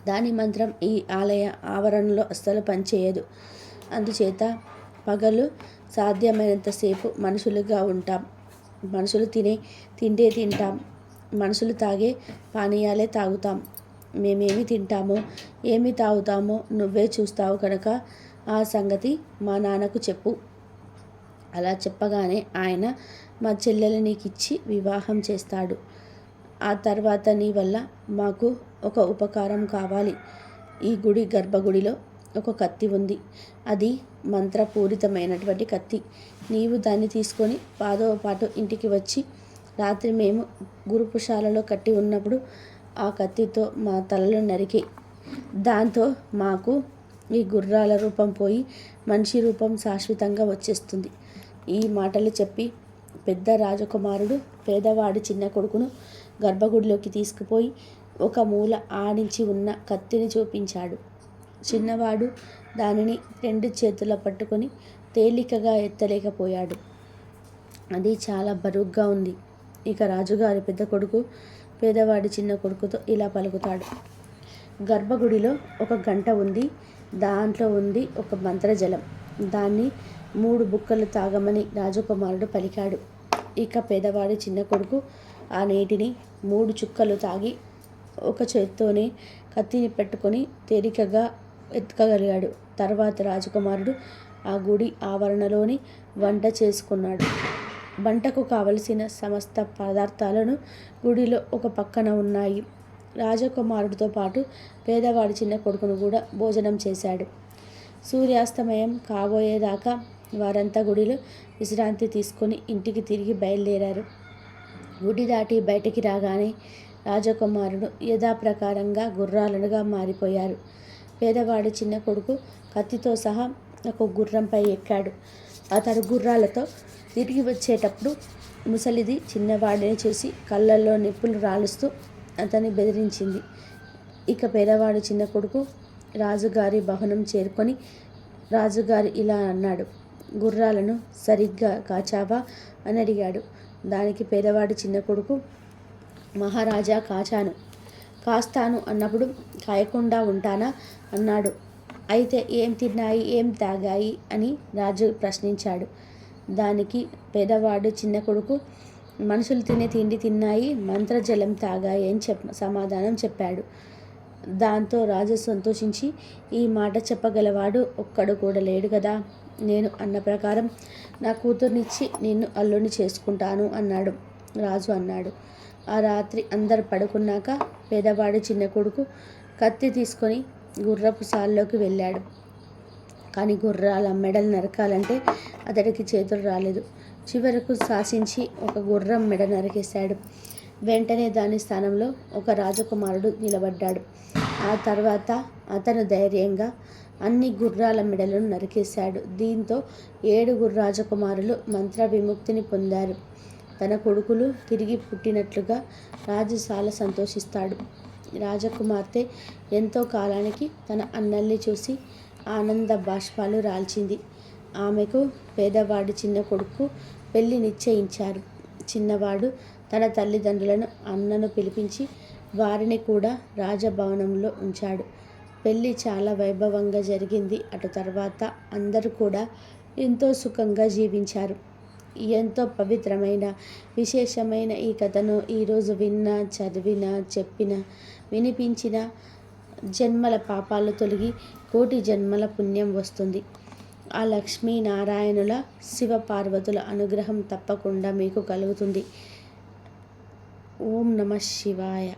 A: దాని మంత్రం ఈ ఆలయ ఆవరణలో అస్సలు పనిచేయదు. అందుచేత పగలు సాధ్యమైనంతసేపు మనుషులుగా ఉంటాం. మనుషులు తిండే తింటాం. మనుషులు తాగే పానీయాలే తాగుతాం. మేమేమి తింటామో ఏమి తాగుతామో నువ్వే చూస్తావు కనుక ఆ సంగతి మా నాన్నకు చెప్పు. అలా చెప్పగానే ఆయన మా చెల్లెలు నీకిచ్చి వివాహం చేస్తాడు. ఆ తర్వాత నీ వల్ల మాకు ఒక ఉపకారం కావాలి. ఈ గుడి గర్భగుడిలో ఒక కత్తి ఉంది. అది మంత్రపూరితమైనటువంటి కత్తి. నీవు దాన్ని తీసుకొని పాటు ఇంటికి వచ్చి రాత్రి మేము గురుపుశాలలో కట్టి ఉన్నప్పుడు ఆ కత్తితో మా తలలు నరికి, దాంతో మాకు ఈ గుర్రాల రూపం పోయి మనిషి రూపం శాశ్వతంగా వచ్చేస్తుంది. ఈ మాటలు చెప్పి పెద్ద రాజకుమారుడు పేదవాడి చిన్న కొడుకును గర్భగుడిలోకి తీసుకుపోయి ఒక మూల ఆడించి ఉన్న కత్తిని చూపించాడు. చిన్నవాడు దానిని 2 చేతుల పట్టుకొని తేలికగా ఎత్తలేకపోయాడు. అది చాలా బరుగ్గా ఉంది. ఇక రాజుగారి పెద్ద కొడుకు పేదవాడి చిన్న కొడుకుతో ఇలా పలుకుతాడు. గర్భగుడిలో ఒక గంట ఉంది. దాంట్లో ఉంది ఒక మంత్రజలం. దాన్ని 3 బుక్కలు తాగమని రాజకుమారుడు పలికాడు. ఇక పేదవాడి చిన్న కొడుకు ఆ నీటిని 3 చుక్కలు తాగి ఒక చేత్తోనే కత్తిని పెట్టుకొని తేలికగా ఎత్తుకగలిగాడు. తర్వాత రాజకుమారుడు ఆ గుడి ఆవరణలోని వంట చేసుకున్నాడు. వంటకు కావలసిన సమస్త పదార్థాలను గుడిలో ఒక పక్కన ఉన్నాయి. రాజకుమారుడితో పాటు పేదవాడి చిన్న కొడుకును కూడా భోజనం చేశాడు. సూర్యాస్తమయం కాబోయేదాకా వారంతా గుడిలో విశ్రాంతి తీసుకొని ఇంటికి తిరిగి బయలుదేరారు. గుడి దాటి బయటికి రాగానే రాజకుమారుడు యథాప్రకారంగా గుర్రాలుగా మారిపోయారు. పేదవాడి చిన్న కొడుకు కత్తితో సహా ఒక గుర్రంపై ఎక్కాడు. అతడు గుర్రాలతో తిరిగి వచ్చేటప్పుడు ముసలిది చిన్నవాడిని చూసి కళ్ళల్లో నిప్పులు రాలుస్తూ అతన్ని బెదిరించింది. ఇక పేదవాడి చిన్న కొడుకు రాజుగారి భవనం చేరుకొని రాజుగారు ఇలా అన్నాడు. గుర్రాలను సరిగ్గా కాచావా అని అడిగాడు. దానికి పేదవాడి చిన్న కొడుకు, మహారాజా కాస్తాను అన్నప్పుడు కాయకుండా ఉంటానా అన్నాడు. అయితే ఏం తిన్నాయి, ఏం తాగాయి అని రాజు ప్రశ్నించాడు. దానికి పేదవాడు చిన్న కొడుకు, మనుషులు తినే తిండి తిన్నాయి, మంత్రజలం తాగాయి అని సమాధానం చెప్పాడు. దాంతో రాజు సంతోషించి, ఈ మాట చెప్పగలవాడు ఒక్కడు కూడా లేడు కదా, నేను అన్న ప్రకారం నా కూతుర్నిచ్చి నిన్ను అల్లుని చేసుకుంటాను అన్నాడు. రాజు అన్నాడు. ఆ రాత్రి అందరు పడుకున్నాక పేదవాడి చిన్న కొడుకు కత్తి తీసుకొని గుర్రపు సాల్లోకి వెళ్ళాడు. కానీ గుర్రాల మెడలు నరకాలంటే అతడికి చేతులు రాలేదు. చివరకు శాసించి ఒక గుర్రం మెడ నరికేశాడు. వెంటనే దాని స్థానంలో ఒక రాజకుమారుడు నిలబడ్డాడు. ఆ తర్వాత అతను ధైర్యంగా అన్ని గుర్రాల మెడలను నరికేశాడు. దీంతో 7 రాజకుమారులు మంత్ర విముక్తిని పొందారు. తన కొడుకులు తిరిగి పుట్టినట్లుగా రాజు చాలా సంతోషిస్తాడు. రాజకుమార్తె ఎంతో కాలానికి తన అన్నల్ని చూసి ఆనంద బాష్పాలు రాల్చింది. ఆమెకు పేదవాడి చిన్న కొడుకు పెళ్లి నిశ్చయించారు. చిన్నవాడు తన తల్లిదండ్రులను అన్నను పిలిపించి వారిని కూడా రాజభవనంలో ఉంచాడు. పెళ్లి చాలా వైభవంగా జరిగింది. అటు తర్వాత అందరూ కూడా ఎంతో సుఖంగా జీవించారు. ఎంతో పవిత్రమైన విశేషమైన ఈ కథను ఈరోజు విన్నా, చదివినా, చెప్పినా, వినిపించిన జన్మల పాపాలు తొలగి కోటి జన్మల పుణ్యం వస్తుంది. ఆ లక్ష్మీనారాయణుల శివపార్వతుల అనుగ్రహం తప్పకుండా మీకు కలుగుతుంది. ఓం నమః శివాయ.